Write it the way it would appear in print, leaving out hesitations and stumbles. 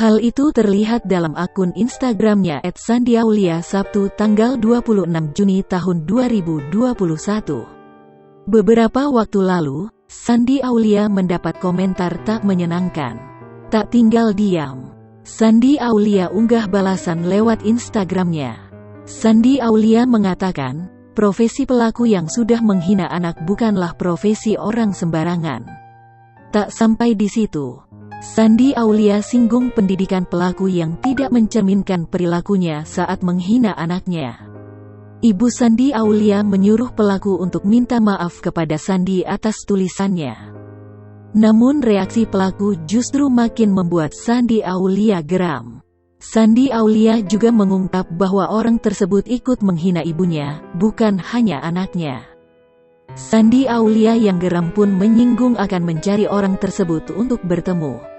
Hal itu terlihat dalam akun Instagramnya @sandiaulia Sabtu tanggal 26 Juni tahun 2021. Beberapa waktu lalu, Sandi Aulia mendapat komentar tak menyenangkan. Tak tinggal diam, Sandi Aulia unggah balasan lewat Instagramnya. Sandi Aulia mengatakan, profesi pelaku yang sudah menghina anak bukanlah profesi orang sembarangan. Tak sampai di situ, Sandi Aulia singgung pendidikan pelaku yang tidak mencerminkan perilakunya saat menghina anaknya. Ibu Sandi Aulia menyuruh pelaku untuk minta maaf kepada Sandi atas tulisannya. Namun reaksi pelaku justru makin membuat Sandi Aulia geram. Sandi Aulia juga mengungkap bahwa orang tersebut ikut menghina ibunya, bukan hanya anaknya. Sandi Aulia yang geram pun menyinggung akan mencari orang tersebut untuk bertemu.